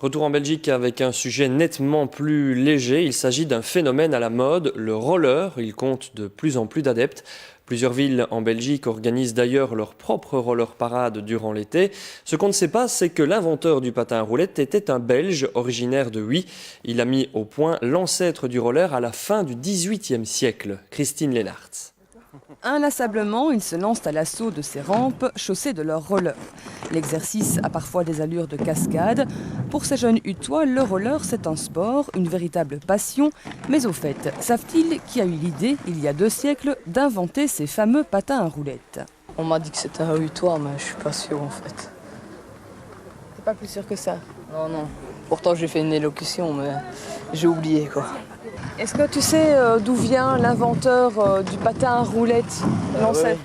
Retour en Belgique avec un sujet nettement plus léger. Il s'agit d'un phénomène à la mode, le roller. Il compte de plus en plus d'adeptes. Plusieurs villes en Belgique organisent d'ailleurs leur propre roller parade durant l'été. Ce qu'on ne sait pas, c'est que l'inventeur du patin à roulettes était un Belge originaire de Huy. Il a mis au point l'ancêtre du roller à la fin du XVIIIe siècle. Christine Lennartz. Inlassablement, ils se lancent à l'assaut de ces rampes chaussées de leurs rollers. L'exercice a parfois des allures de cascade. Pour ces jeunes Hutois, le roller, c'est un sport, une véritable passion. Mais au fait, savent-ils qui a eu l'idée, il y a 2 siècles, d'inventer ces fameux patins à roulettes? On m'a dit que c'était un Hutois, mais je suis pas sûr en fait. C'est pas plus sûr que ça. Non. Pourtant j'ai fait une élocution, mais j'ai oublié quoi. Est-ce que tu sais d'où vient l'inventeur du patin à roulettes, l'ancêtre?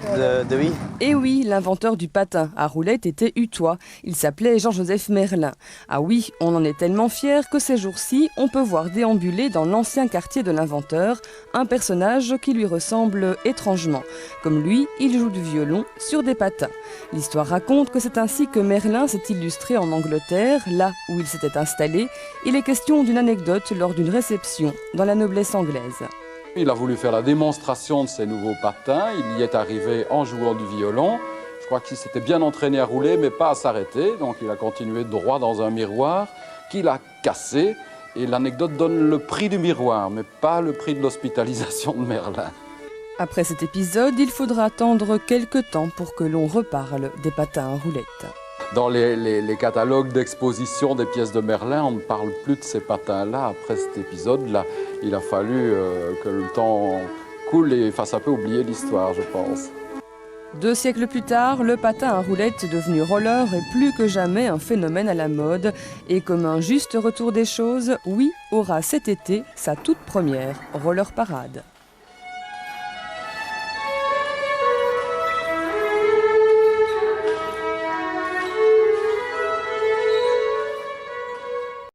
De Huy. Eh oui, l'inventeur du patin à roulettes était Hutois. Il s'appelait Jean-Joseph Merlin. Ah oui, on en est tellement fiers que ces jours-ci, on peut voir déambuler dans l'ancien quartier de l'inventeur un personnage qui lui ressemble étrangement. Comme lui, il joue du violon sur des patins. L'histoire raconte que c'est ainsi que Merlin s'est illustré en Angleterre, là où il s'était installé. Il est question d'une anecdote lors d'une réception dans la noblesse anglaise. Il a voulu faire la démonstration de ses nouveaux patins. Il y est arrivé en jouant du violon. Je crois qu'il s'était bien entraîné à rouler, mais pas à s'arrêter. Donc il a continué droit dans un miroir qu'il a cassé. Et l'anecdote donne le prix du miroir, mais pas le prix de l'hospitalisation de Merlin. Après cet épisode, il faudra attendre quelques temps pour que l'on reparle des patins à roulettes. Dans les catalogues d'exposition des pièces de Merlin, on ne parle plus de ces patins-là. Après cet épisode-là, il a fallu que le temps coule et fasse un peu oublier l'histoire, je pense. 2 siècles plus tard, le patin à roulettes devenu roller est plus que jamais un phénomène à la mode. Et comme un juste retour des choses, Huy aura cet été sa toute première roller parade.